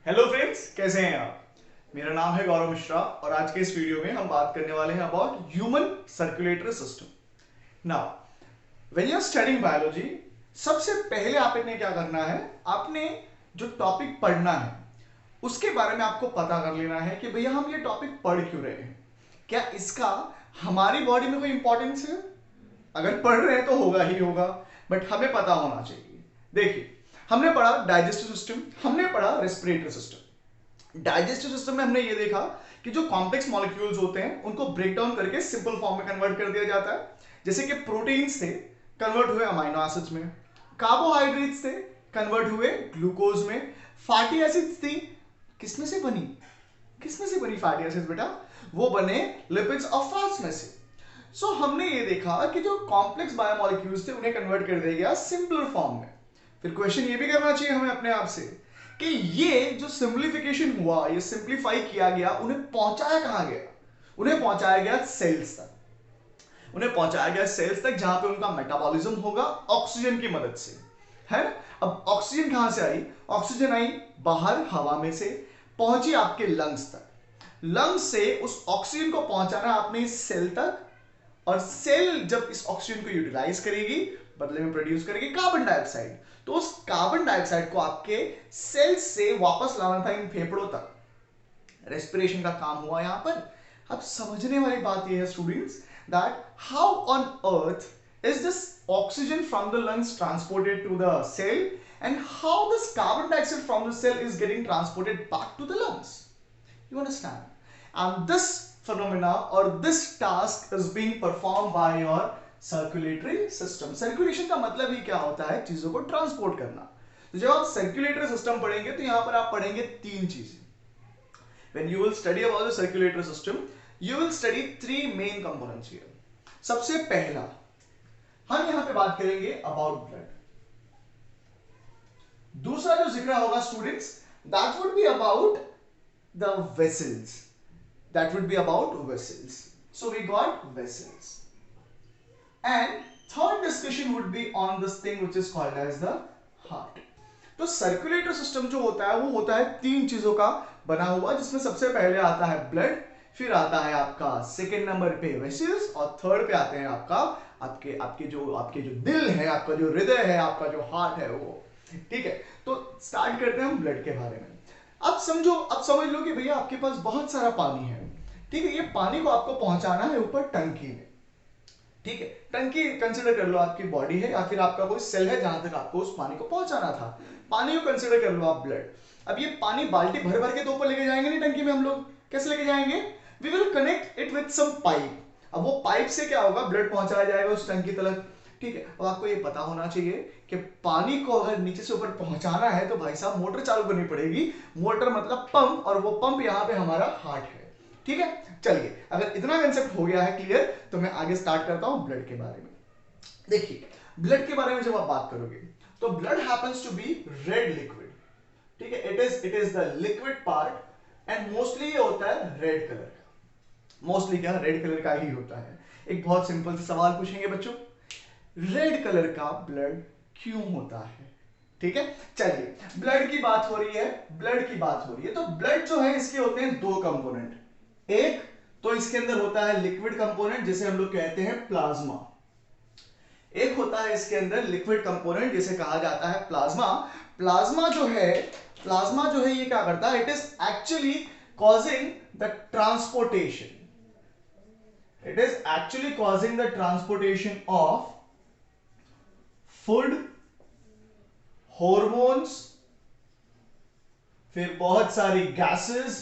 Hello friends, कैसे हैं आप। मेरा नाम है गौरव मिश्रा और आज के इस वीडियो में हम बात करने वाले हैं about human circulatory system. Now when you are studying biology, सबसे पहले आपने क्या करना है, आपने जो टॉपिक पढ़ना है उसके बारे में आपको पता कर लेना है कि भैया हम ये टॉपिक पढ़ क्यों रहे हैं, क्या इसका हमारी बॉडी में कोई इंपॉर्टेंस है। अगर पढ़ रहे हैं तो होगा ही होगा, बट हमें पता होना चाहिए। देखिए, हमने पढ़ा डाइजेस्टिव सिस्टम, हमने पढ़ा रेस्पिरेटरी सिस्टम। डाइजेस्टिव सिस्टम में हमने ये देखा कि जो कॉम्प्लेक्स मॉलिक्यूल्स होते हैं उनको ब्रेक डाउन करके सिंपल फॉर्म में कन्वर्ट कर दिया जाता है। जैसे कि प्रोटीन्स थे, कन्वर्ट हुए अमाइनो एसिड्स में। कार्बोहाइड्रेट्स थे, कन्वर्ट हुए ग्लूकोज में। फैटी एसिड्स थी, किसमें से बनी, किसमें से बनी फैटी एसिड्स बेटा, वो बने लिपिड्स और फैट्स में से। सो हमने ये देखा कि जो कॉम्प्लेक्स बायोमोलिक्यूल्स थे उन्हें कन्वर्ट कर दिया गया सिंपलर फॉर्म में। फिर क्वेश्चन ये भी करना चाहिए हमें अपने आप से कि ये जो सिंप्लीफिकेशन हुआ, ये सिंप्लीफाई किया गया, उन्हें पहुंचाया कहां गया, उन्हें पहुंचाया गया सेल्स तक। उन्हें पहुंचाया गया सेल्स तक जहां पे उनका मेटाबॉलिज्म होगा ऑक्सीजन की मदद से, है ना। अब ऑक्सीजन कहां से आई, ऑक्सीजन आई बाहर हवा में से, पहुंची आपके लंग्स तक। लंग्स से उस ऑक्सीजन को पहुंचाना आपने सेल तक, और सेल जब इस ऑक्सीजन को यूटिलाइज करेगी, बदले में प्रोड्यूस करेगी कार्बन डाइऑक्साइड। तो उस कार्बन डाइऑक्साइड को आपके सेल से वापस लाना था इन फेफड़ों तक। रेस्पिरेशन का काम हुआ यहां पर। अब समझने वाली बात यह है students, that how on earth is this oxygen from the lungs transported to the cell, and how this carbon dioxide from the cell is getting transported back to the lungs. You understand? And this phenomena or this task is being performed by your circulatory system. Circulation का मतलब ही क्या होता है, चीजों को transport करना। तो जब आप सर्कुलेटरी सिस्टम पढ़ेंगे तो यहां पर आप पढ़ेंगे तीन चीजें। When you will study about the circulatory system, you will study three main components here. सबसे पहला हम यहां पे बात करेंगे about blood. दूसरा जो जिक्र होगा students, that would be about the vessels. That would be about vessels. So we got vessels. And third discussion would be on this thing which is called as the heart. तो circulatory system जो होता है वो होता है तीन चीजों का बना हुआ, जिसमें सबसे पहले आता है ब्लड, फिर आता है आपका सेकेंड नंबर पे वेसल्स, और थर्ड पे आते हैं आपका आपके आपके जो दिल है, आपका जो हृदय है, आपका जो हार्ट है वो। ठीक है, तो स्टार्ट करते हैं हम ब्लड के बारे में। अब समझ लो कि भैया आपके पास बहुत सारा पानी है। ठीक है, ये पानी को आपको पहुंचाना है ऊपर टंकी में। ठीक है, टंकी कंसीडर कर लो आपकी बॉडी है, या फिर आपका कोई सेल है जहां तक आपको उस पानी को पहुंचाना था। पानी को कंसीडर कर लो आप ब्लड। अब ये पानी बाल्टी भर भर के तो ऊपर लेके जाएंगे नहीं टंकी में, हम लोग कैसे लेके जाएंगे, we will connect it with some pipe. अब वो पाइप से क्या होगा, ब्लड पहुंचाया जाएगा उस टंकी तक। ठीक है, अब आपको ये पता होना चाहिए कि पानी को अगर नीचे से ऊपर पहुंचाना है तो भाई साहब मोटर चालू करनी पड़ेगी। मोटर मतलब पंप, और वो पंप यहाँ पे हमारा हार्ट है। ठीक है, चलिए अगर इतना कंसेप्ट हो गया है क्लियर, तो मैं आगे स्टार्ट करता हूं ब्लड के बारे में। देखिए, ब्लड के बारे में जब आप बात करोगे तो blood happens to be red liquid. ठीक है, it is the liquid part, and mostly ये होता है रेड कलर का। मोस्टली क्या, रेड कलर का ही होता है। एक बहुत सिंपल सा सवाल पूछेंगे बच्चों, रेड कलर का ब्लड क्यों होता है। ठीक है, चलिए ब्लड की बात हो रही है, ब्लड की बात हो रही है, तो ब्लड जो है इसके होते हैं दो कंपोनेंट। एक तो इसके अंदर होता है लिक्विड कंपोनेंट जिसे हम लोग कहते हैं प्लाज्मा। एक होता है इसके अंदर लिक्विड कंपोनेंट जिसे कहा जाता है प्लाज्मा। प्लाज्मा जो है ये क्या करता है, it is actually causing the transportation, it is actually causing the transportation of food, hormones, फिर बहुत सारी गैसेस।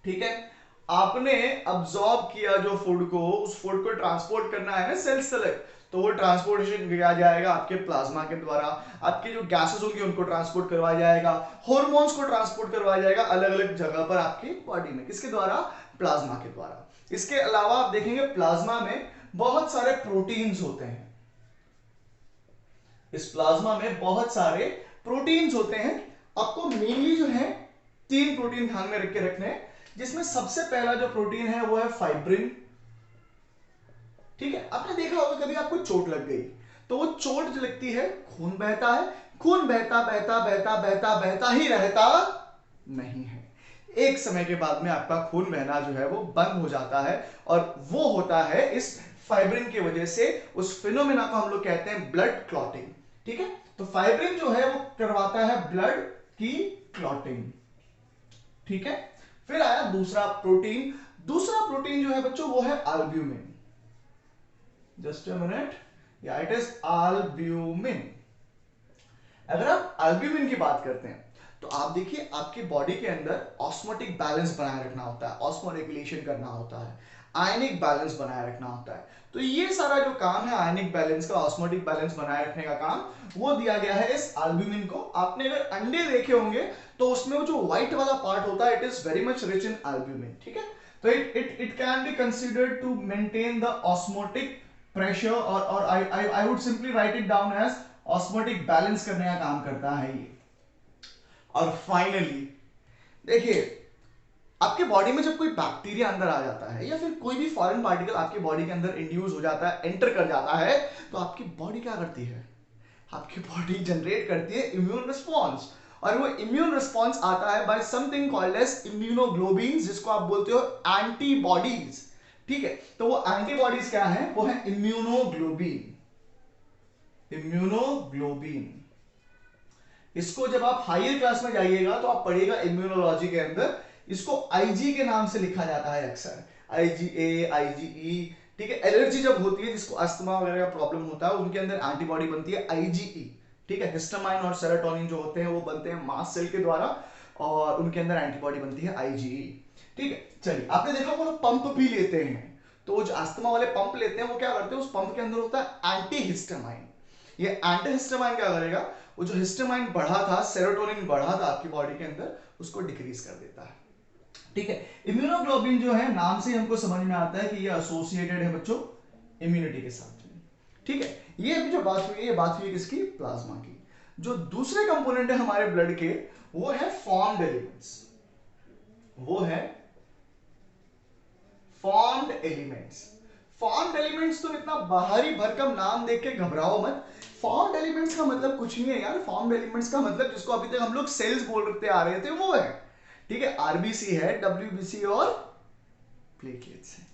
ठीक है, आपने अब्सॉर्ब किया जो फूड को, उस फूड को ट्रांसपोर्ट करना है ना सेल्स तक, तो वो ट्रांसपोर्टेशन किया जाएगा आपके प्लाज्मा के द्वारा। आपकी जो गैसेस होंगी उनको ट्रांसपोर्ट करवाया जाएगा, हॉर्मोन्स को ट्रांसपोर्ट करवाया जाएगा अलग अलग जगह पर आपकी बॉडी में, किसके द्वारा, प्लाज्मा के द्वारा। इसके अलावा आप देखेंगे प्लाज्मा में बहुत सारे प्रोटीन्स होते हैं। इस प्लाज्मा में बहुत सारे प्रोटीन्स होते हैं। आपको मेनली जो है तीन प्रोटीन ध्यान में रख के रखने हैं, जिसमें सबसे पहला जो प्रोटीन है वो है फाइब्रिन। ठीक है, आपने देखा होगा कभी आपको चोट लग गई तो वो चोट जो लगती है, खून बहता है, खून बहता बहता बहता बहता बहता ही रहता नहीं है। एक समय के बाद में आपका खून बहना जो है वो बंद हो जाता है, और वो होता है इस फाइब्रिन की वजह से। उस फिनोमेना को हम लोग कहते हैं ब्लड क्लॉटिंग। ठीक है, तो फाइब्रिन जो है वो करवाता है ब्लड की क्लॉटिंग। ठीक है, फिर आया दूसरा प्रोटीन। दूसरा प्रोटीन जो है बच्चों वो है एल्ब्यूमिन। जस्ट अ मिनट, या इट इज एल्ब्यूमिन। अगर आप एल्ब्यूमिन की बात करते हैं तो आप देखिए आपकी बॉडी के अंदर ऑस्मोटिक बैलेंस बनाए रखना होता है, ऑस्मोरेगुलेशन करना होता है, आयनिक बैलेंस बनाए रखना होता है। तो ये सारा जो काम है आयनिक बैलेंस का, ऑस्मोटिक बैलेंस बनाए रखने का काम, वो दिया गया है इस एल्ब्यूमिन को। आपने अगर अंडे देखे होंगे तो उसमें वो जो व्हाइट वाला पार्ट होता है, it is very much rich in albumin. ठीक है, तो it can be considered to maintain the osmotic pressure, और I would simply write it down as osmotic balance करने का काम करता है ये। और फाइनली देखिए, आपके बॉडी में जब कोई बैक्टीरिया अंदर आ जाता है या फिर कोई भी फॉरेन पार्टिकल आपके बॉडी के अंदर इंड्यूस हो जाता है, एंटर कर जाता है, तो आपकी बॉडी क्या करती है? आपकी बॉडी जनरेट करती है इम्यून रिस्पॉन्स, और वो इम्यून रिस्पॉन्स आता है by something called as immunoglobins, जिसको आप बोलते हो एंटीबॉडीज। ठीक है, तो वो एंटीबॉडीज क्या है? वो है इम्यूनोग्लोबिन। इम्यूनोग्लोबिन, इसको जब आप हायर क्लास में जाइएगा तो आप पढ़िएगा इम्यूनोलॉजी के अंदर, इसको आईजी के नाम से लिखा जाता है अक्सर, आईजीए, आईजीई। ठीक है, एलर्जी जब होती है, जिसको अस्थमा वगैरह का प्रॉब्लम होता है, उनके अंदर एंटीबॉडी बनती है आईजीई। ठीक है, हिस्टामाइन और सेरोटोनिन जो होते हैं वो बनते हैं मास्ट सेल के द्वारा, और उनके अंदर एंटीबॉडी बनती है आईजीई। ठीक है, चलिए, आपने देखा वो लोग पंप भी लेते हैं, तो जो अस्थमा वाले पंप लेते हैं वो क्या करते हैं, उस पंप के अंदर होता है एंटीहिस्टामाइन। ये एंटीहिस्टामाइन क्या करेगा, वो जो हिस्टामाइन बढ़ा था, सेरोटोनिन बढ़ा था आपकी बॉडी के अंदर, उसको डिक्रीज कर देता है। ठीक है, इम्यूनोग्लोबिन जो है, नाम से हमको समझ में आता है कि ये एसोसिएटेड है बच्चों इम्यूनिटी के साथ में। ठीक है, ये अभी जो बात हुई है, ये बात हुई है किसकी? प्लाज्मा की। जो दूसरे कंपोनेंट है हमारे ब्लड के, वो है फॉर्म्ड एलिमेंट्स। वो है फॉर्म्ड एलिमेंट्स। फॉर्म्ड एलिमेंट्स तो इतना बाहरी भरकम नाम देख के घबराओ मत। फॉर्म्ड एलिमेंट्स का मतलब कुछ नहीं है यार। फॉर्म्ड एलिमेंट्स का मतलब, जिसको अभी तक हम लोग सेल्स बोलते आ रहे थे, वो है। ठीक है, आरबीसी है, डब्ल्यूबीसी और प्लेटलेट्स है।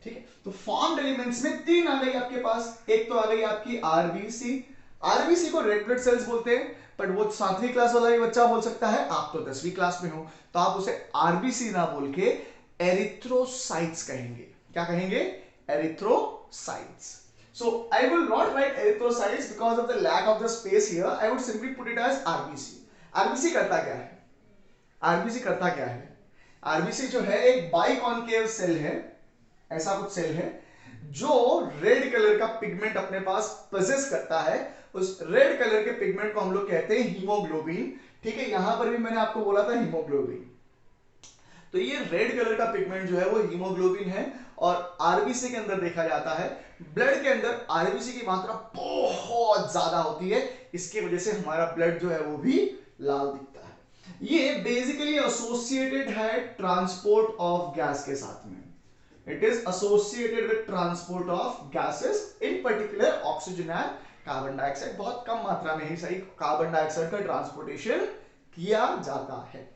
ठीक है, तो फॉर्म्ड एलिमेंट्स में तीन आ गई आपके पास। एक तो आ गई आपकी आरबीसी। आरबीसी को रेड ब्लड सेल्स बोलते हैं, बट वो 7वीं क्लास वाला ही बच्चा बोल सकता है, आप तो 10वीं क्लास में हो, तो आप उसे आरबीसी ना बोल के एरिथ्रोसाइट्स कहेंगे। क्या कहेंगे? Erythrocytes. So I will not write erythrocytes because of the lack of the space here. I would simply put it as RBC. RBC करता क्या है? RBC करता क्या है? RBC जो है एक बाइकॉन्केव सेल है, ऐसा कुछ सेल है जो रेड कलर का पिगमेंट अपने पास पोजेस करता है। उस रेड कलर के पिगमेंट को हम लोग कहते हैं हीमोग्लोबिन। ठीक है, यहां पर भी मैंने आपको बोला था हीमोग्लोबिन। तो ये रेड कलर का पिगमेंट जो है वो हीमोग्लोबिन है, और आरबीसी के अंदर देखा जाता है। ब्लड के अंदर आरबीसी की मात्रा बहुत ज्यादा होती है, इसकी वजह से हमारा ब्लड जो है वो भी लाल दिखता है। ये बेसिकली एसोसिएटेड है ट्रांसपोर्ट ऑफ गैस के साथ में। It is associated with transport of gases, in particular oxygen and carbon dioxide. बहुत कम मात्रा में ही सही कार्बन डाइऑक्साइड का ट्रांसपोर्टेशन किया जाता है।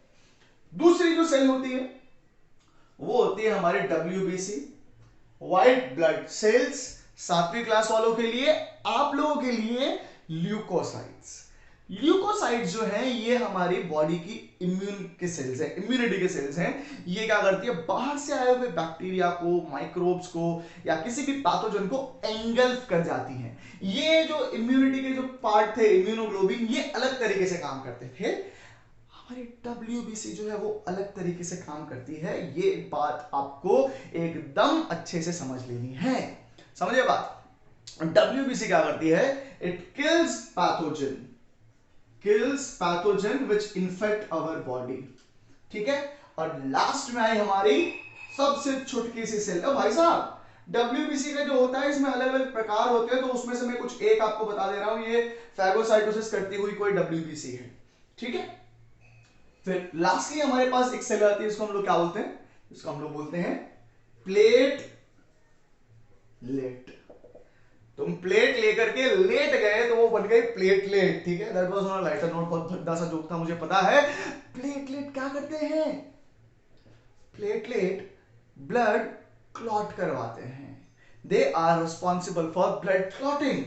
दूसरी जो सेल होती है वो होती है हमारे WBC, व्हाइट ब्लड सेल्स। 7वीं क्लास वालों के लिए, आप लोगों के लिए ल्यूकोसाइट्स। ल्यूकोसाइट्स जो है ये हमारी बॉडी की इम्यून के सेल्स हैं, इम्यूनिटी के सेल्स हैं। ये क्या करती है? बाहर से आए हुए बैक्टीरिया को, माइक्रोब्स को, या किसी भी पैथोजन को एंगल्फ कर जाती हैं। ये जो इम्यूनिटी के जो पार्ट थे, इम्यूनोग्लोबिन, ये अलग तरीके से काम करते थे। हमारी WBC जो है वो अलग तरीके से काम करती है। ये बात आपको एकदम अच्छे से समझ लेनी है। समझिए बात, WBC क्या करती है? It kills pathogen which infect our body. ठीक है, और लास्ट में आई हमारी सबसे छोटी सी सेल। भाई साहब, WBC का जो होता है इसमें अलग अलग प्रकार होते हैं, तो उसमें से मैं कुछ एक आपको बता दे रहा हूं। ये फैगोसाइटोसिस करती हुई कोई WBC है। ठीक है, फिर लास्टली हमारे पास एक सेल आती है, इसको हम लोग क्या बोलते हैं? इसको हम लोग बोलते हैं प्लेटलेट। तुम प्लेट लेकर के लेट गए तो वो बन गई प्लेटलेट, ठीक है। That was on a lighter note, बहुत भद्दा सा जोक था मुझे पता है। प्लेटलेट क्या करते हैं? प्लेटलेट ब्लड क्लॉट करवाते हैं। They are responsible for blood clotting,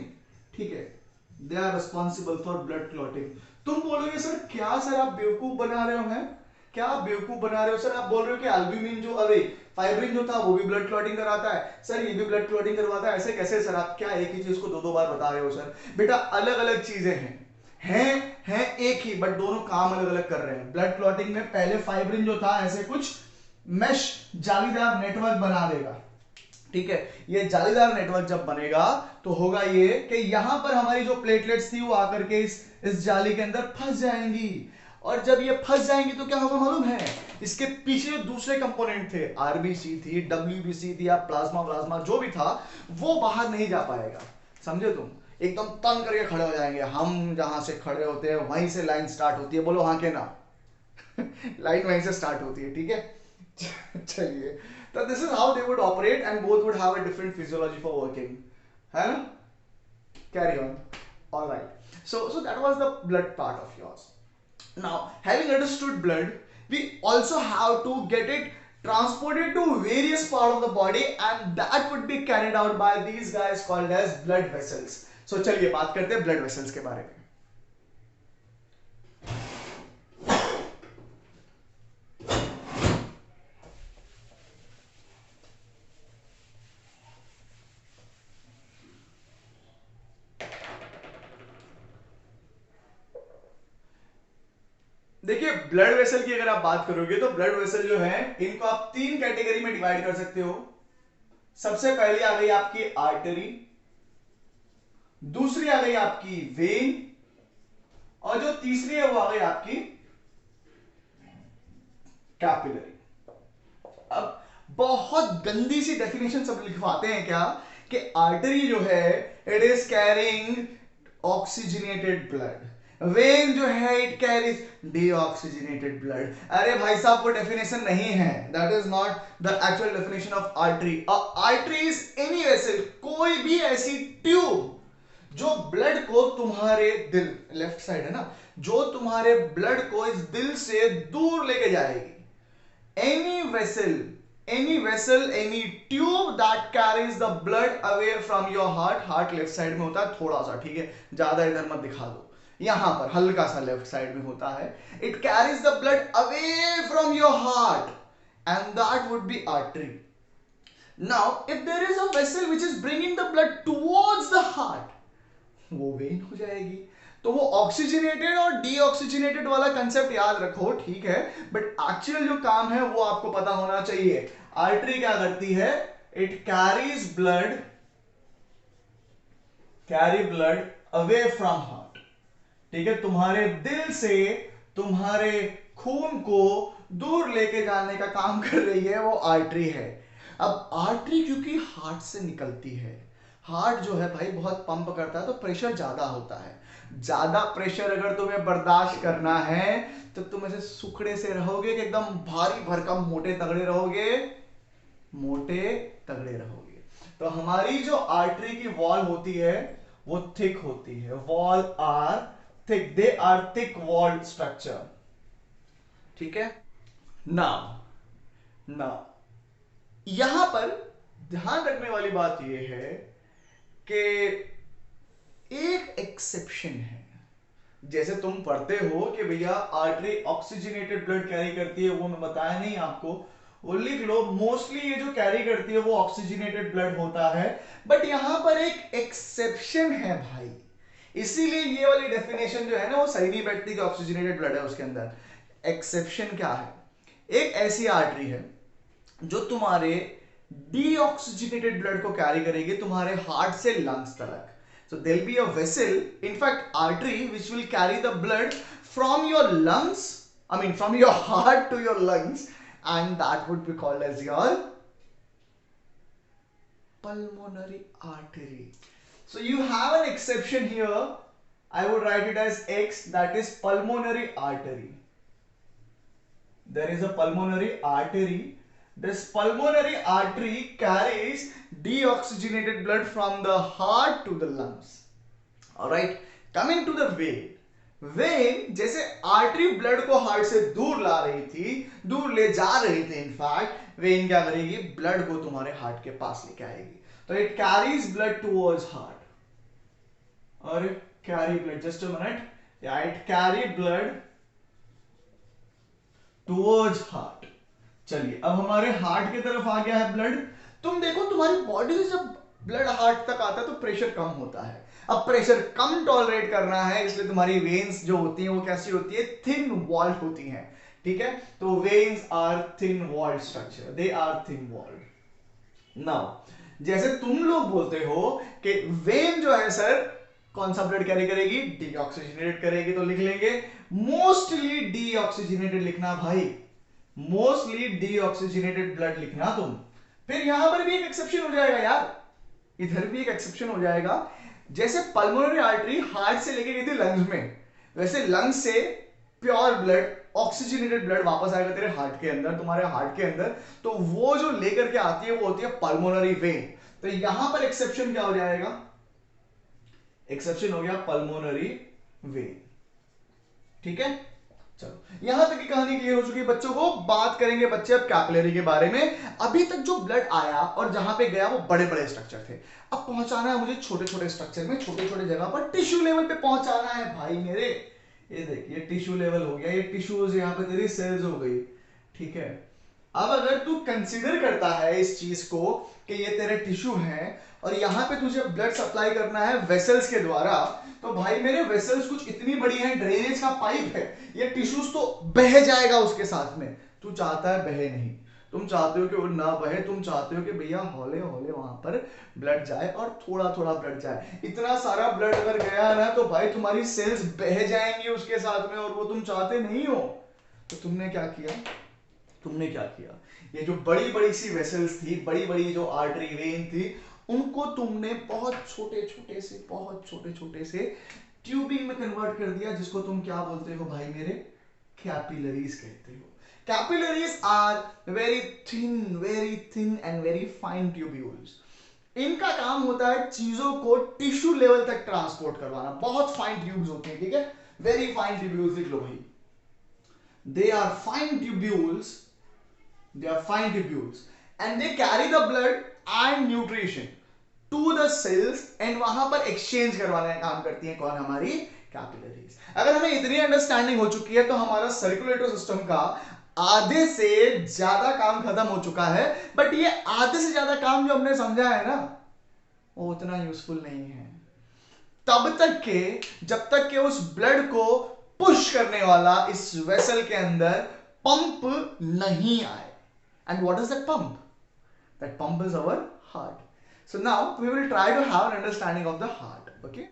ठीक है। They are responsible for blood clotting. तुम बोलोगे सर क्या सर आप बेवकूफ बना रहे हो, हैं क्या आप बेवकूफ बना रहे हो सर? आप बोल रहे हो कि एल्ब्यूमिन जो, अरे फाइब्रिन जो था वो भी ब्लड क्लॉटिंग कराता है सर, ये भी ब्लड क्लॉटिंग करवाता है, ऐसे कैसे सर? आप क्या एक ही चीज को दो दो बार बता रहे हो सर? बेटा अलग अलग चीजें हैं एक ही, बट दोनों काम अलग अलग कर रहे हैं। ब्लड क्लॉटिंग में पहले फाइब्रिन जो था ऐसे कुछ मेश जालीदार नेटवर्क बना देगा, ठीक है। ये जालीदार नेटवर्क जब बनेगा तो होगा ये कि यहां पर हमारी जो प्लेटलेट्स थी वो आकर के इस जाली के अंदर फंस जाएंगी, और जब ये फंस जाएंगी तो क्या होगा मालूम है? इसके पीछे जो दूसरे कंपोनेंट थे, आरबीसी थी, डब्ल्यूबीसी थी या प्लाज्मा प्लाज्मा जो भी था, वो बाहर नहीं जा पाएगा, समझे तुम? एकदम तंग करके खड़े हो जाएंगे। हम जहां से खड़े होते हैं वहीं से लाइन स्टार्ट होती है, बोलो हाँ के ना? लाइन वहीं से स्टार्ट होती है, ठीक है। चलिए, तो this is how they would operate and both would have a different physiology for working, है ना? Carry on. Alright, so that was the blood part of yours. Now, having understood blood, we also have to get it transported to various part of the body, and that would be carried out by these guys called as blood vessels. So चलिए बात करते हैं blood vessels के बारे में। देखिए blood vessel की अगर आप बात करोगे तो ब्लड वेसल जो है इनको आप तीन कैटेगरी में डिवाइड कर सकते हो। सबसे पहले आ गई आपकी आर्टरी, दूसरी आ गई आपकी वेन, और जो तीसरी है वो आ गई आपकी कैपिलरी। अब बहुत गंदी सी डेफिनेशन सब लिखवाते हैं क्या कि आर्टरी जो है it is carrying oxygenated blood, when जो है इट कैरीज डीऑक्सीजनेटेड ब्लड। अरे भाई साहब वो डेफिनेशन नहीं है, that is not the actual definition of artery. Artery is any vessel, कोई भी ऐसी ट्यूब जो ब्लड को तुम्हारे दिल, लेफ्ट साइड है ना, जो तुम्हारे ब्लड को इस दिल से दूर लेके जाएगी। any vessel, any tube that carries the blood away from your heart, heart left side में होता है थोड़ा सा, ठीक है, ज्यादा इधर मत दिखा दो, यहां पर हल्का सा लेफ्ट साइड में होता है। it carries the blood away from your heart and that would be artery. Now if there is a vessel which is bringing the blood towards the heart, वो वेन हो जाएगी। तो वो ऑक्सीजनेटेड और deoxygenated वाला कंसेप्ट याद रखो, ठीक है, बट एक्चुअल जो काम है वो आपको पता होना चाहिए। आर्टरी क्या करती है? It carry blood away from heart, ठीक है, तुम्हारे दिल से तुम्हारे खून को दूर लेके जाने का काम कर रही है वो आर्टरी है। अब आर्टरी क्योंकि हार्ट से निकलती है, हार्ट जो है भाई बहुत पंप करता है तो प्रेशर ज्यादा होता है। ज्यादा प्रेशर अगर तुम्हें बर्दाश्त करना है तो तुम ऐसे सुखड़े से रहोगे कि एकदम भारी भरकम मोटे तगड़े रहोगे, तो हमारी जो आर्टरी की वॉल होती है वो थिक होती है। Wall are thick, they are thick walled structure, ठीक है। नाउ यहां पर ध्यान रखने वाली बात यह है कि एक एक्सेप्शन है। जैसे तुम पढ़ते हो कि भैया आर्टरी ऑक्सीजनेटेड ब्लड कैरी करती है, वो मैं बताया नहीं आपको, वो लिख लो। मोस्टली ये जो कैरी करती है वो ऑक्सीजनेटेड ब्लड होता है, बट यहां पर एक एक्सेप्शन है भाई, इसीलिए ये वाली डेफिनेशन जो है ना वो सही नहीं बैठती कि ऑक्सीजनेटेड ब्लड है उसके अंदर। एक्सेप्शन क्या है? एक ऐसी आर्टरी है जो तुम्हारे डीऑक्सीजनेटेड ब्लड को कैरी करेगी तुम्हारे हार्ट से लंग्स तक। So there'll be a vessel, in fact artery, which will carry the blood from your lungs, from your heart to your lungs, and that would be called as your pulmonary artery. So you have an exception here. I would write it as X, that is pulmonary artery. There is a pulmonary artery This pulmonary artery carries deoxygenated blood from the heart to the lungs. Alright, coming to the vein. When जैसे artery blood को heart से दूर ला रही थी, दूर ले जा रही थी, इनफैक्ट वेन क्या करेगी, ब्लड को तुम्हारे हार्ट के पास लेके आएगी. तो it carries blood towards heart, और carry blood, just a minute, या it carry blood towards heart. चलिए अब हमारे हार्ट की तरफ आ गया है ब्लड. तुम देखो तुम्हारी बॉडी से जब ब्लड हार्ट तक आता है तो प्रेशर कम होता है. अब प्रेशर कम टॉलरेट करना है, इसलिए तुम्हारी वेन्स जो होती हैं वो कैसी होती है, थिन वॉल्ड होती हैं. ठीक है, तो veins are thin walled structure, they are thin walled. Now जैसे तुम लोग बोलते हो कि वेन जो है सर कौन सा ब्लड कैरी करेगी, डीऑक्सीजनेटेड करेगी, तो लिख लेंगे मोस्टली डीऑक्सीजनेटेड लिखना भाई, मोस्टली डीऑक्सीजनेटेड ब्लड लिखना तुम. फिर यहां पर भी एक एक्सेप्शन हो जाएगा यार, इधर भी एक एक्सेप्शन हो जाएगा. जैसे पल्मोनरी आर्टरी हार्ट से लेके गई थी लंग्स में, वैसे लंग्स से प्योर ब्लड, ऑक्सीजनेटेड ब्लड वापस आएगा तेरे हार्ट के अंदर, तुम्हारे हार्ट के अंदर, तो वो जो लेकर के आती है वो होती है पल्मोनरी वेन. तो यहां पर एक्सेप्शन क्या हो जाएगा, एक्सेप्शन हो गया पल्मोनरी वेन. ठीक है, चलो यहां तक की कहानी क्लियर हो चुकी है बच्चों को. बात करेंगे बच्चे अब कैपिलरी के बारे में. अभी तक जो ब्लड आया और जहां पे गया वो बड़े बड़े स्ट्रक्चर थे, अब पहुंचाना है मुझे छोटे छोटे स्ट्रक्चर में, छोटे छोटे जगह पर टिश्यू लेवल पे पहुंचाना है भाई मेरे. ये देखिए टिश्यू लेवल हो गया, ये टिश्यूज यहाँ पे तेरी सेल्स हो गई. ठीक है, अब अगर तू कंसीडर करता है इस चीज को कि ये तेरे टिश्यू हैं और यहाँ पे तुझे ब्लड सप्लाई करना है वेसल्स के द्वारा, तो भाई मेरे वेसल्स कुछ इतनी बड़ी हैं, ड्रेनेज का पाइप है, ये टिश्यूज तो बह जाएगा उसके साथ में. तू चाहता है बहे नहीं, तुम चाहते हो कि वो ना बहे, तुम चाहते हो कि भैया हौले हौले वहां पर ब्लड जाए और थोड़ा थोड़ा ब्लड जाए. इतना सारा ब्लड अगर गया ना तो भाई तुम्हारी सेल्स बह जाएंगी उसके साथ में, और वो तुम चाहते नहीं हो. तो तुमने क्या किया, तुमने क्या किया, ये जो बड़ी बड़ी सी वेसल्स थी, बड़ी बड़ी जो आर्टरी वेन थी, उनको तुमने बहुत छोटे छोटे से ट्यूबिंग में कन्वर्ट कर दिया, जिसको तुम क्या बोलते हो भाई मेरे, कैपिलरीज कहते हो. Capillaries are very thin and very fine tubules. इनका काम होता है चीजों को टिश्यू लेवल तक ट्रांसपोर्ट करवाना. बहुत फाइन ट्यूब्स होते हैं, ठीक है, वेरी फाइन ट्यूब्यूल्स लिख लो भाई. They are fine tubules, and they carry the blood and nutrition to the cells, and वहां पर एक्सचेंज करवाने का काम करती हैं कौन, हमारी कैपिलरीज. अगर हमें इतनी अंडरस्टैंडिंग हो चुकी है तो हमारा सर्कुलेटरी सिस्टम का आधे से ज्यादा काम खत्म हो चुका है. बट ये आधे से ज्यादा काम जो हमने समझा है ना, वो उतना यूजफुल नहीं है तब तक के जब तक के उस ब्लड को पुश करने वाला इस वेसल के अंदर पंप नहीं आए. And what is that pump? That pump is our heart. So now we will try to have an understanding of the heart. Okay,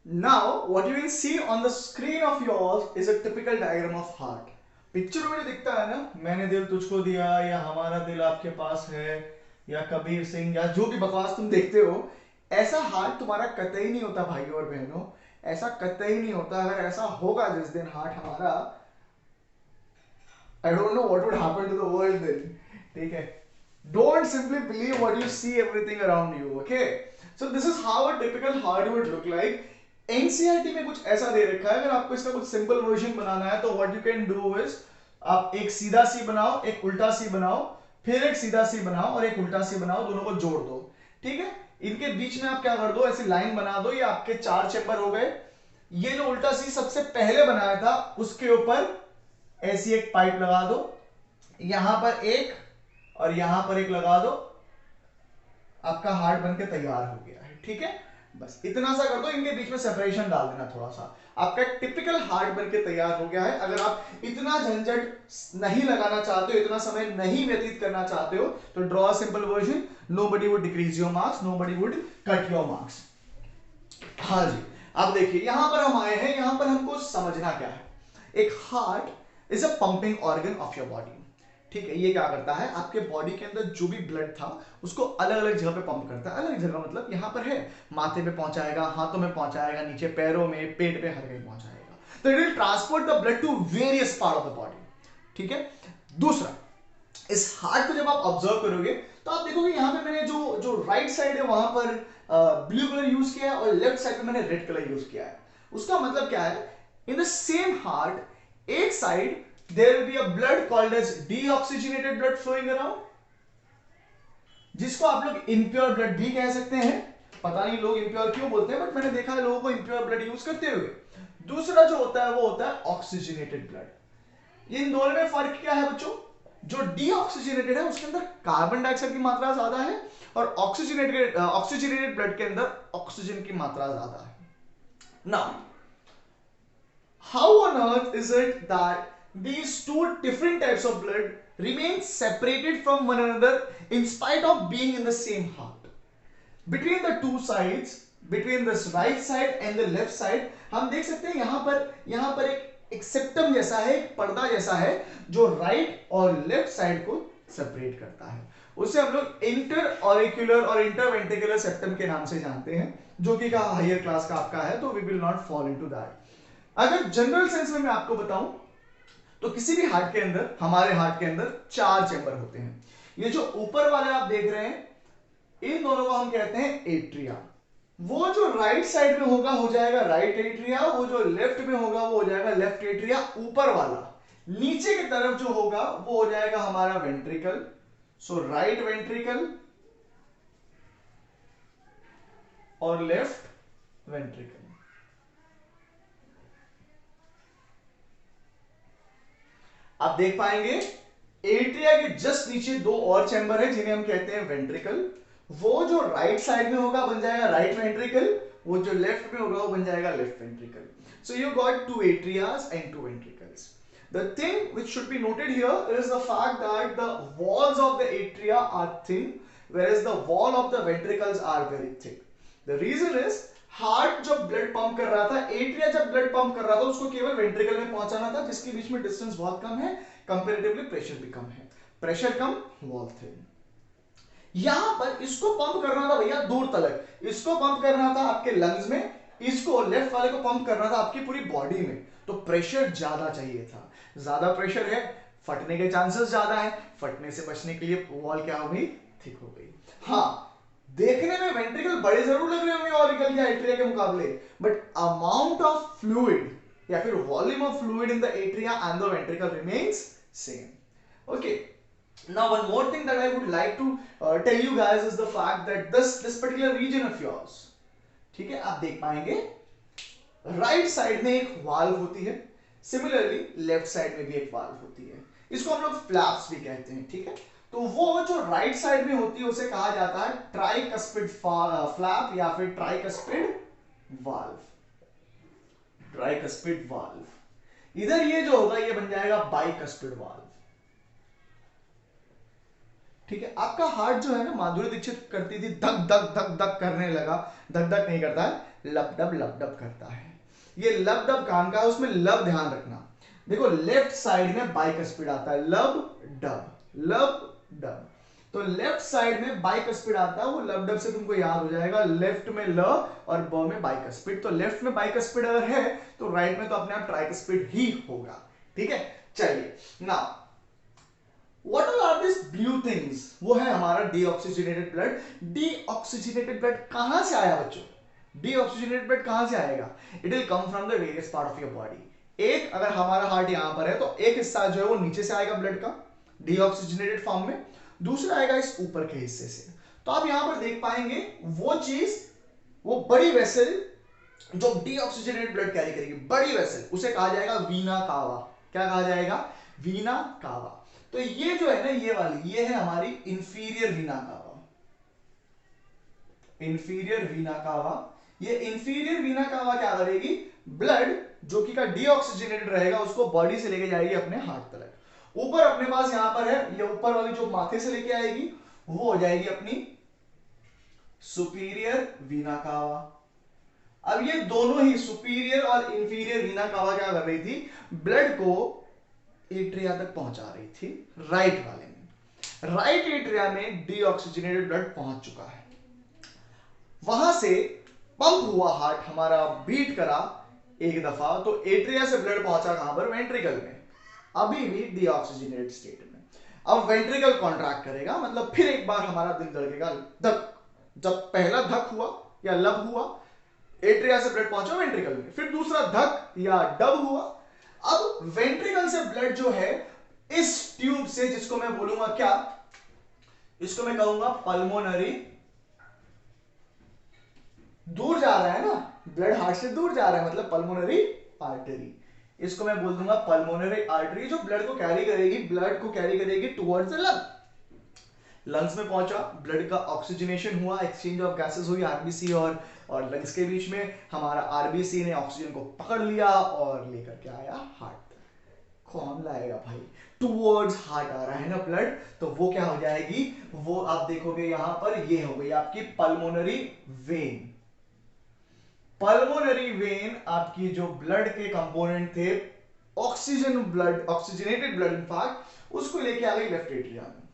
now what you will see on the screen of yours is a typical diagram of heart. Picture में जो दिखता है ना, मैंने दिल तुझको दिया, या हमारा दिल आपके पास है, या कबीर सिंह, या जो भी बकवास तुम देखते हो, ऐसा हार्ट तुम्हारा कतई नहीं होता भाइयों और बहनों, ऐसा कतई नहीं होता. अगर ऐसा होगा जिस दिन हार्ट हमारा, I don't know what would happen to the world then. ठीक है, don't simply believe what you see everything around you. Okay, so this is how a typical heart would look like. NCERT में कुछ ऐसा दे रखा है. अगर आपको इसका कुछ सिंपल वर्जन बनाना है तो what you can do is, आप एक सीधा सी बनाओ, एक उल्टा सी बनाओ, फिर एक सीधा सी बनाओ और एक उल्टा सी बनाओ, दोनों को जोड़ दो. ठीक है, इनके बीच में आप क्या कर दो, ऐसी लाइन बना दो, ये आपके 4 चेंबर हो गए. ये जो उल्टा सी सबसे पहले बनाया था उसके ऊपर ऐसी एक पाइप लगा दो, यहां पर एक और यहां पर एक लगा दो, आपका हार्ट बनके तैयार हो गया है. ठीक है, बस इतना सा कर दो, इनके बीच में सेपरेशन डाल देना थोड़ा सा, आपका टिपिकल हार्ट बनके तैयार हो गया है. अगर आप इतना झंझट नहीं लगाना चाहते हो, इतना समय नहीं व्यतीत करना चाहते हो, तो draw a simple version. Nobody would decrease your marks, nobody would cut your marks. हाँ जी, अब देखिए यहां पर हम आए हैं, यहां पर हमको समझना क्या है. एक heart is a pumping organ of your body. ठीक है, ये क्या करता है, आपके बॉडी के अंदर जो भी ब्लड था उसको अलग अलग जगह पे पंप करता है. अलग जगह मतलब यहाँ पर है, माथे पे पहुंचाएगा, हाथों में पहुंचाएगा, नीचे पैरों में, पेट पे, हर कहीं पहुंचाएगा. तो it will transport the blood to various part of the body. ठीक है, दूसरा इस हार्ट को जब आप ऑब्जर्व करोगे तो आप देखोगे यहाँ पे मैंने जो जो राइट साइड है वहां पर ब्लू कलर यूज किया है और लेफ्ट साइड पे मैंने रेड कलर यूज किया है। उसका मतलब क्या है, इन द सेम हार्ट एक side there will be a blood called as deoxygenated blood flowing around, जिसको आप लोग इम्प्योर ब्लड भी कह सकते हैं। पता नहीं लोग इम्प्योर क्यों बोलते हैं, बट मैंने देखा है लोगों को इम्प्योर ब्लड यूज करते हुए। दूसरा जो होता है वो होता है ऑक्सीजनेटेड ब्लड। इन दोनों में फर्क क्या है बच्चों, जो डीऑक्सीजनेटेड है उसके अंदर कार्बन डाइऑक्साइड की मात्रा ज्यादा है और ऑक्सीजनेटेड ब्लड के अंदर ऑक्सीजन की मात्रा ज्यादा है। Now how on earth is it that these two different types of blood remain separated from one another in spite of being in the same heart? Between the two sides, between this right side and the left side, हम देख सकते हैं यहाँ पर एक septum जैसा है, एक पर्दा जैसा है जो राइट और लेफ्ट साइड को सेपरेट करता है। उसे हम लोग इंटर ऑरिक्यूलर और इंटरवेंट्रिकुलर सेप्टम के नाम से जानते हैं, जो कि का हायर क्लास का आपका है, तो we will not fall into that. अगर जनरल सेंस में मैं आपको बताऊं तो किसी भी हार्ट के अंदर, हमारे हार्ट के अंदर 4 चैम्बर होते हैं। ये जो ऊपर वाले आप देख रहे हैं, इन दोनों को हम कहते हैं एट्रिया। वो जो राइट साइड में होगा हो जाएगा राइट एट्रिया, वो जो लेफ्ट में होगा वो हो जाएगा लेफ्ट एट्रिया। ऊपर वाला नीचे की तरफ जो होगा वो हो जाएगा हमारा वेंट्रिकल। सो राइट वेंट्रिकल और लेफ्ट वेंट्रिकल। आप देख पाएंगे एट्रिया के जस्ट नीचे 2 और चैम्बर है जिन्हें हम कहते हैं वेंट्रिकल। वो जो राइट साइड में होगा बन जाएगा राइट वेंट्रिकल, वो जो लेफ्ट में होगा वो बन जाएगा left ventricle. So you got 2 atrias and 2 ventricles. The thing which should be noted here is the fact that the walls of the atria are thin, whereas the wall of the ventricles are very thick. The reason is heart जब blood pump कर रहा था, atria जब blood pump कर रहा था, उसको केवल वेंट्रिकल में पहुंचाना था, जिसके बीच में डिस्टेंस बहुत कम है, कंपैरेटिवली प्रेशर भी कम है। प्रेशर कम, वॉल थिन। यहां पर इसको पंप करना था भैया दूर तक, इसको पंप करना था आपके लंग्स में, इसको लेफ्ट वाले को पंप करना था आपकी पूरी बॉडी में, तो प्रेशर ज्यादा चाहिए था। ज्यादा प्रेशर है, फटने के चांसेस ज्यादा है, फटने से बचने के लिए वॉल क्या हो गई, थिक हो गई। हाँ, देखने में वेंट्रिकल बड़े जरूर लग रहे होंगे ऑरिकल या एट्रिया के मुकाबले, बट अमाउंट ऑफ फ्लूइड या फिर volume of fluid in the atria and the ventricle remains same. Okay, now one more thing that I would like to tell you guys is the fact that this particular region of yours, ठीक है, आप देख पाएंगे right side में एक valve होती है, similarly left side में भी एक वाल्व होती है, इसको हम लोग फ्लैप्स भी कहते हैं। ठीक है, तो वो जो राइट साइड में होती है उसे कहा जाता है ट्राइकस्पिड फ्लैप या फिर ट्राइकस्पिड वाल्व। Tricuspid valve. इधर ये जो होगा ये बन जाएगा बाइकस्पिड वाल्व। ठीक है, आपका हार्ट जो है ना, माधुरी दीक्षित करती थी धक धक धक धक करने लगा, धक धक नहीं करता है, लपडब करता है। ये लपडब काम का है, उसमें लब ध्यान रखना। देखो लेफ्ट साइड में बाइकस्पिड आता है, लब डब, तो लेफ्ट साइड में बाइकस्पिड आता है, वो लब डब से तुमको याद हो जाएगा, लेफ्ट में ल और ब में बाइकस्पिड। तो लेफ्ट में बाइकस्पिड अगर है तो राइट में तो अपने आप ट्राइकस्पिड ही होगा। ठीक है, चलिए now What are these blue things? वो है हमारा डीऑक्सीजनेटेड ब्लड। डीऑक्सीजनेटेड ब्लड कहां से आया बच्चों? डीऑक्सीजनेटेड ब्लड कहां से आएगा? It will come from the various part of your body. एक अगर हमारा हार्ट यहां पर है तो एक हिस्सा जो है वो नीचे से आएगा ब्लड का डीऑक्सीजनेटेड फॉर्म में, दूसरा आएगा इस ऊपर के हिस्से से। तो आप यहां पर देख पाएंगे वो चीज, वो बड़ी वेसल जो डीऑक्सीजनेटेड ब्लड कैरी करेगी, बड़ी वेसल, उसे कहा जाएगा वीना कावा। क्या कहा जाएगा? वीना कावा। तो ये जो है ना, ये वाली, ये है हमारी इंफीरियर वीना कावा। इंफीरियर वीना कावा। ये इंफीरियर वीना कावा क्या करेगी? ब्लड जो कि का डीऑक्सीजनेटेड रहेगा उसको बॉडी से लेके जाएगी अपने हार्ट तक। ऊपर अपने पास यहां पर है, ये ऊपर वाली जो माथे से लेके आएगी वो हो जाएगी अपनी सुपीरियर वीना कावा। अब ये दोनों ही सुपीरियर और इंफीरियर वीना कावा क्या कर रही थी? ब्लड को एट्रिया तक पहुंचा रही थी, राइट वाले में। राइट एट्रिया में डीऑक्सीजनेटेड ब्लड पहुंच चुका है, वहां से पंप हुआ, हार्ट हमारा बीट करा एक दफा, तो एट्रिया से ब्लड पहुंचा कहां पर? वेंट्रिकल में, अभी भी डीऑक्सीजनेटेड स्टेट में। अब वेंट्रिकल कॉन्ट्रैक्ट करेगा, मतलब फिर एक बार हमारा दिल धड़केगा धक। जब पहला धक हुआ या लब हुआ, एट्रिया से ब्लड पहुंचा वेंट्रिकल में, फिर दूसरा धक या डब हुआ। अब वेंट्रिकल से ब्लड जो है इस ट्यूब से, जिसको मैं बोलूंगा क्या, इसको मैं कहूंगा पल्मोनरी, दूर जा रहा है ना, ब्लड हार्ट से दूर जा रहा है, मतलब पल्मोनरी आर्टरी, इसको मैं बोल दूंगा पल्मोनरी आर्टरी, जो ब्लड को कैरी करेगी टुवर्ड्स द लंग। लंग्स में पहुंचा, ब्लड का ऑक्सीजनेशन हुआ, एक्सचेंज ऑफ गैसेस हुई आरबीसी और लंग्स के बीच में। हमारा आरबीसी ने ऑक्सीजन को पकड़ लिया और लेकर के आया हार्ट। कौन लाएगा भाई, टुवर्ड्स हार्ट आ रहा है ना ब्लड, तो वो क्या हो जाएगी, वो आप देखोगे यहां पर, ये हो गई आपकी पल्मोनरी वेन। पल्मोनरी वेन आपकी जो ब्लड के कंपोनेंट थे, ऑक्सीजनेटेड ब्लड इनफैक्ट, उसको लेके आ गई लेफ्ट एट्रिया में।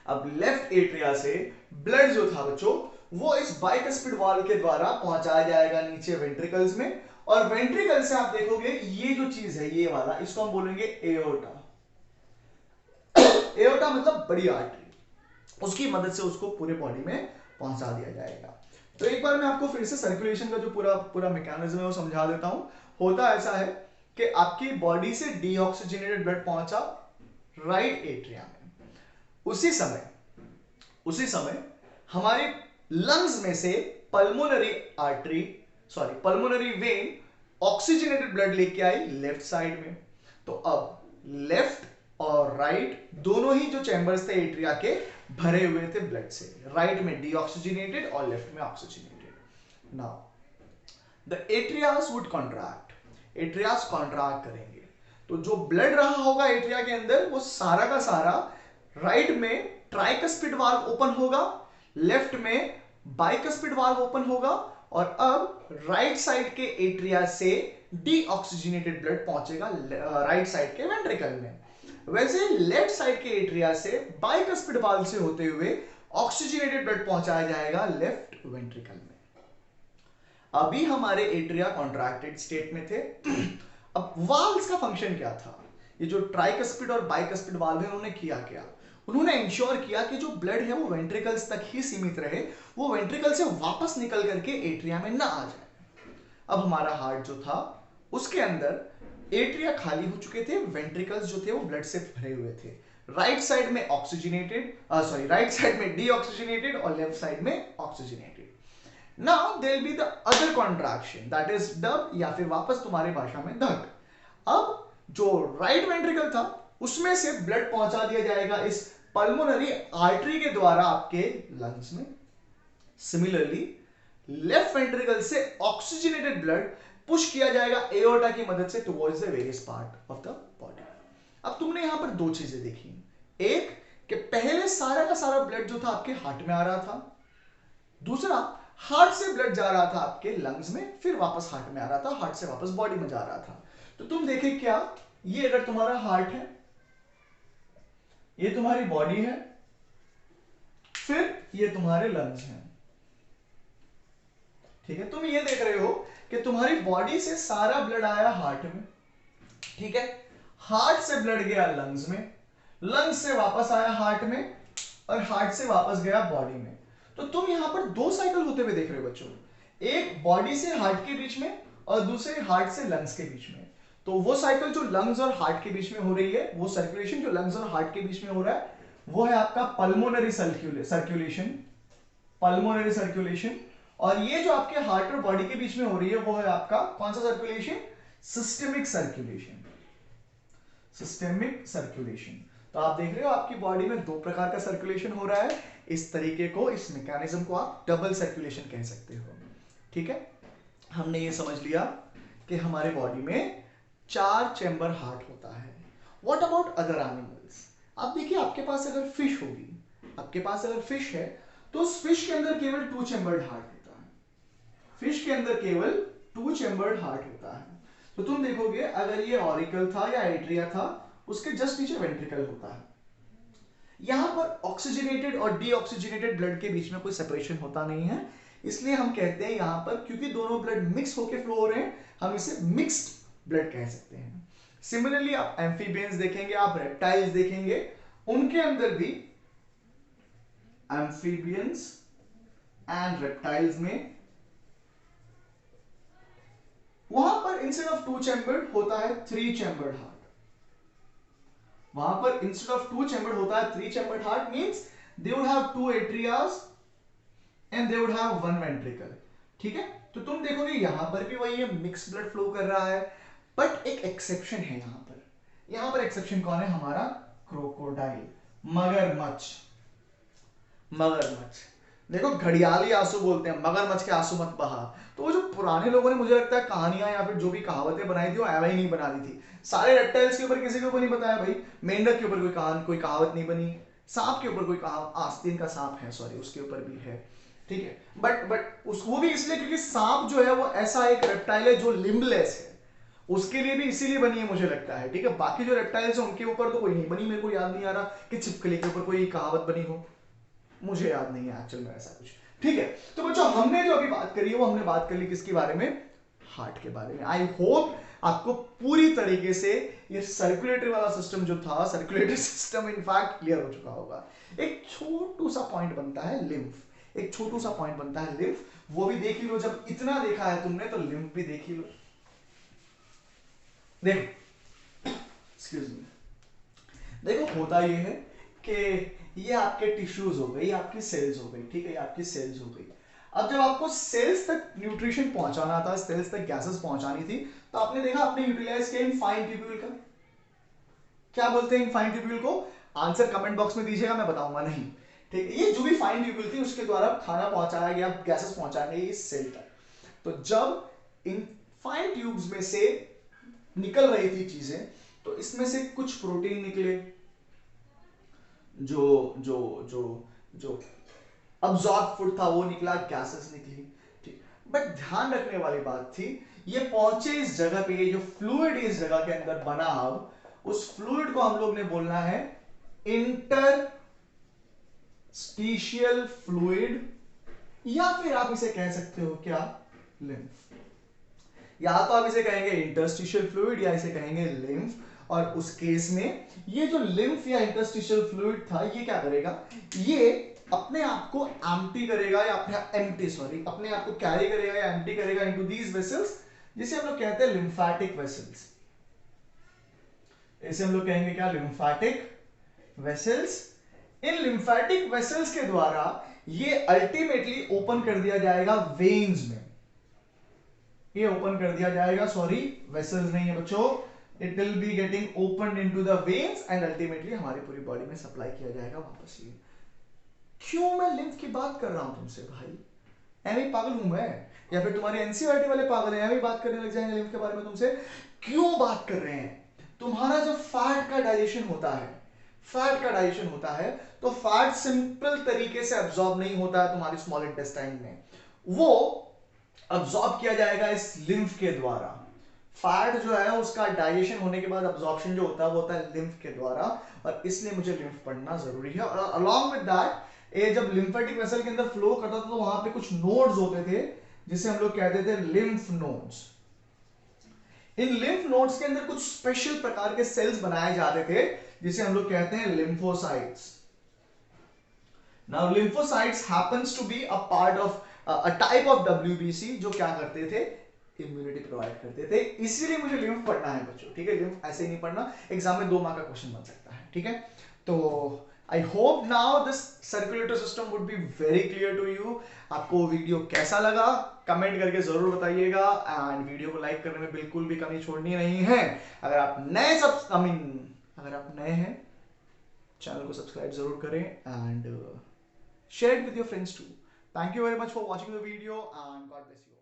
अब लेफ्ट एट्रिया से ब्लड जो था बच्चों, वो इस बाइकस्पिड वाल्व के द्वारा पहुंचाया जाएगा नीचे वेंट्रिकल्स में, और वेंट्रिकल से आप देखोगे ये जो चीज है, ये वाला, इसको हम बोलेंगे एओर्टा। एओर्टा मतलब बड़ी आर्टरी, उसकी मदद से उसको पूरे बॉडी में पहुंचा दिया जाएगा। तो एक बार मैं आपको फिर से सर्कुलेशन का जो पूरा मैकेनिज्म है वो समझा देता हूं। होता ऐसा है कि आपकी बॉडी से डीऑक्सीजनेटेड ब्लड पहुंचा राइट एट्रिया में, उसी समय हमारे लंग्स में से पल्मोनरी वेन ऑक्सीजनेटेड ब्लड लेके आई लेफ्ट साइड में। तो अब लेफ्ट और राइट दोनों ही जो चैम्बर्स थे एट्रिया के, भरे हुए थे ब्लड से, राइट में डीऑक्सीजनेटेड और लेफ्ट में oxygenated. Now the atrias would contract, atrias contract करेंगे, तो जो ब्लड रहा होगा एट्रिया के अंदर, वो सारा का सारा राइट में ट्राइकस्पिड वाल्व ओपन होगा, लेफ्ट में बाइकस्पिड वाल्व ओपन होगा, और अब राइट साइड के एट्रिया से डीऑक्सीजनेटेड ब्लड पहुंचेगा राइट साइड के वेंट्रिकल में। वैसे लेफ्ट साइड के एट्रिया से बाइकस्पिड वाल्व से होते हुए ऑक्सीजनेटेड ब्लड पहुंचाया जाएगा लेफ्ट वेंट्रिकल में। अभी हमारे एट्रिया कॉन्ट्रैक्टेड स्टेट में थे। अब वाल्व्स का फंक्शन क्या था, ये जो ट्राइकस्पिड और बाइकस्पिड वाल्व है, उन्होंने किया क्या, उन्होंने इंश्योर किया कि जो ब्लड है वो वेंट्रिकल्स तक ही सीमित रहे, वो वेंट्रिकल से वापस निकल करके एट्रिया में ना आ जाए। अब हमारा हार्ट जो था, उसके अंदर एट्रिया खाली हो चुके थे, वेंट्रिकल्स जो थे वो ब्लड से भरे हुए थे। राइट साइड में राइट साइड में डीऑक्सीजनेटेड और लेफ्ट साइड में oxygenated. Now there will be the other contraction, that is dub, या फिर वापस तुम्हारी भाषा में धक। अब जो राइट वेंट्रिकल था, उसमें से ब्लड पहुंचा दिया जाएगा इस पल्मोनरी आर्टरी के द्वारा आपके लंग्स में। सिमिलरली लेफ्ट वेंट्रिकल से ऑक्सीजनेटेड ब्लड पुश किया जाएगा एओर्टा की मदद से towards the various part of the body. अब तुमने यहां पर दो चीजें देखी, एक कि पहले सारा का सारा ब्लड जो था आपके हार्ट में आ रहा था, दूसरा हार्ट से ब्लड जा रहा था आपके लंग्स में, फिर वापस हार्ट में आ रहा था, हार्ट से वापस बॉडी में जा रहा था। तो तुम देखे क्या, ये अगर तुम्हारा हार्ट है, ये तुम्हारी बॉडी है, फिर ये तुम्हारे लंग्स हैं, ठीक है। तुम ये देख रहे हो कि तुम्हारी बॉडी से सारा ब्लड आया हार्ट में, ठीक है, हार्ट से ब्लड गया लंग्स में, लंग्स से वापस आया हार्ट में, और हार्ट से वापस गया बॉडी में। तो तुम यहां पर दो साइकिल होते हुए देख रहे हो बच्चों, एक बॉडी से हार्ट के बीच में और दूसरे हार्ट से लंग्स के बीच में। तो वो साइकिल जो लंग्स और हार्ट के बीच में हो रही है, वो सर्कुलेशन जो लंग्स और हार्ट के बीच में हो रहा है, वो है आपका पल्मोनरी सर्कुलेशन। और ये जो आपके हार्ट और बॉडी के बीच में हो रही है, वो है आपका कौन सा सर्कुलेशन, सिस्टेमिक सर्कुलेशन। तो आप देख रहे हो आपकी बॉडी में दो प्रकार का सर्कुलेशन हो रहा है। इस तरीके को, इस मैकेनिज्म को आप डबल सर्कुलेशन कह सकते हो, ठीक है। हमने ये समझ लिया कि हमारे बॉडी में 4 चैम्बर हार्ट होता है। What about other animals? आप देखिए, आपके पास अगर फिश होगी, आपके पास अगर फिश है, तो उस फिश के अंदर केवल 2 चैम्बर्ड हार्ट होता है। फिश के अंदर केवल 2 चैम्बर्ड हार्ट होता है। तो तुम देखोगे, अगर ये ऑरिकल था या एट्रिया था, उसके जस्ट नीचे वेंट्रिकल होता है। यहां पर ऑक्सीजनेटेड और डीऑक्सीजनेटेड ब्लड के बीच में कोई सेपरेशन होता नहीं है, इसलिए हम कहते हैं यहां पर, क्योंकि दोनों ब्लड मिक्स होकर फ्लो हो रहे हैं, हम इसे मिक्स्ड ब्लड कह सकते हैं। सिमिलरली आप एम्फीबियंस देखेंगे, आप रेप्टाइल्स देखेंगे, उनके अंदर भी एम्फीबियंस एंड रेप्टाइल्स में वहां पर इंस्टेड ऑफ 2 चैम्बर्ड होता है 3 चैम्बर्ड हार्ट। वहां पर इंस्टेड ऑफ 2 चैम्बर्ड होता है 3 chambered heart, means they would have 2 atrias and they would have 1 ventricle. ठीक है, तो तुम देखोगे यहां पर भी वही है, मिक्स ब्लड फ्लो कर रहा है, बट एक एक्सेप्शन है यहां पर। यहां पर एक्सेप्शन कौन है? हमारा क्रोकोडाइल, मगरमच्छ। मगरमच्छ देखो, घड़ियाली आंसू बोलते हैं, मगरमच्छ के आंसू मत बहा। तो वो जो पुराने लोगों ने, मुझे लगता है, कहानियां या फिर जो भी कहावतें बनाई थी वो ऐसा ही नहीं बना दी थी। सारे रेप्टाइल्स के ऊपर किसी के ऊपर नहीं बताया भाई। मेंढक के ऊपर कोई कहावत नहीं बनी, सांप के ऊपर कोई कहावत, आस्तीन का सांप है सॉरी, उसके ऊपर भी है। ठीक है, बट वो भी इसलिए क्योंकि सांप जो है वो ऐसा एक रेप्टाइल है जो लिम्बलेस है, उसके लिए भी इसीलिए बनी है मुझे लगता है। ठीक है, बाकी जो रेप्टाइल्स हैं उनके ऊपर तो कोई नहीं बनी, मेरे को याद नहीं आ रहा कि छिपकली के ऊपर कोई कहावत बनी हो, मुझे याद नहीं है एक्चुअल में ऐसा कुछ। ठीक है, तो बच्चों हमने जो अभी बात करी है वो हमने बात कर ली किसके बारे में? हार्ट के बारे में। आई होप आपको पूरी तरीके से ये सर्कुलेटरी वाला सिस्टम जो था, सर्कुलेटरी सिस्टम इनफैक्ट क्लियर हो चुका होगा। एक छोटू सा पॉइंट बनता है लिम्फ, एक छोटू सा पॉइंट बनता है लिम्फ, वो भी देख ही लो। जब इतना देखा है तुमने तो लिम्फ भी देख ही लो। देखो, एक्सक्यूज मी, देखो होता ये है कि ये आपके टिश्यूज हो गई, आपकी सेल्स हो गई। ठीक है, ये आपकी सेल्स हो गई। अब जब आपको सेल्स तक न्यूट्रिशन पहुंचाना था, सेल्स तक गैसेस पहुंचानी थी, तो आपने देखा, आपने यूटिलाइज किया इनफाइन ट्यूब्यूल का। क्या बोलते हैं इनफाइन ट्यूब्यूल को? आंसर कमेंट बॉक्स में दीजिएगा, मैं बताऊंगा नहीं। ठीक है, ये जो भी फाइन ट्यूब्यूल थी उसके द्वारा खाना पहुंचाया गया, गैसेस पहुंचाने इस सेल तक। तो जब इन फाइन ट्यूब्स में से निकल रही थी चीजें, तो इसमें से कुछ प्रोटीन निकले, जो जो जो जो अब्सॉर्ब फूड था वो निकला, गैसेस निकली। ठीक, बट ध्यान रखने वाली बात थी, ये पहुंचे इस जगह पे, ये जो फ्लूइड इस जगह के अंदर बना, अब उस फ्लूइड को हम लोग ने बोलना है इंटरस्टिशियल फ्लूइड, या फिर आप इसे कह सकते हो क्या? लिम्फ। या तो आप इसे कहेंगे इंटरस्टिशियल फ्लूइड या इसे कहेंगे लिम्फ। और उस केस में ये जो लिम्फ या इंटरस्टिशियल फ्लूइड था, ये क्या करेगा? ये अपने आप को एम्प्टी करेगा, या अपने आप को कैरी करेगा या एम्प्टी करेगा इनटू दीज वेसल्स, जिसे हम लोग कहते हैं लिम्फैटिक वेसल्स। इसे हम लोग कहेंगे क्या? Lymphatic vessels. इन लिम्फैटिक वेसल्स के द्वारा ये अल्टीमेटली ओपन कर दिया जाएगा वेन्स में। ये ओपन कर दिया जाएगा, सॉरी वेसल्स नहीं है बच्चों, it will be getting open into the veins and ultimately हमारी पूरी बॉडी में सप्लाई किया जाएगा वापस। ये क्यों मैं लिम्फ की बात कर रहा हूं तुमसे भाई? एवं पागल हूं मैं, या फिर तुम्हारे एनसीईआरटी वाले पागल हैं, एवं बात करने लग जाएंगे लिम्फ के बारे में तुमसे? क्यों बात कर रहे हैं? तुम्हारा जब फैट का डाइजेशन होता है, फैट का डाइजेशन होता है, तो फैट सिंपल तरीके से अब्सॉर्ब नहीं होता है तुम्हारे स्मॉल इंटेस्टाइन में, वो अब्सॉर्ब किया जाएगा इस लिम्फ के द्वारा। फैट जो है उसका डाइजेशन होने के बाद अब्सॉर्प्शन जो होता है वो होता है लिम्फ के द्वारा, और इसलिए मुझे लिम्फ पढ़ना जरूरी है। और अलॉन्ग विद दैट, ये जब लिम्फेटिक वेसल के अंदर फ्लो करता था तो वहां पे कुछ नोड्स होते थे जिसे हम लोग कहते थे लिम्फ नोड्स। इन लिम्फ नोड्स के अंदर कुछ स्पेशल प्रकार के सेल्स बनाए जाते थे जिसे हम लोग कहते हैं lymphocytes. Now lymphocytes happens to be a part of a type of WBC, जो क्या करते थे? इम्यूनिटी प्रोवाइड करते थे। इसीलिए मुझे लिम्फ पढ़ना है बच्चों। ठीक है, लिम्फ ऐसे ही नहीं पढ़ना, एग्जाम में 2 मार्क का क्वेश्चन बन सकता है। ठीक है, तो I hope now this circulatory system would be very clear to you. आपको वीडियो कैसा लगा कमेंट करके जरूर बताइएगा, एंड वीडियो को लाइक करने में बिल्कुल भी कमी छोड़नी नहीं है। अगर आप नए अगर आप नए हैं, चैनल को सब्सक्राइब जरूर करें and share it with your friends too. Thank you very much for watching the video and God bless you.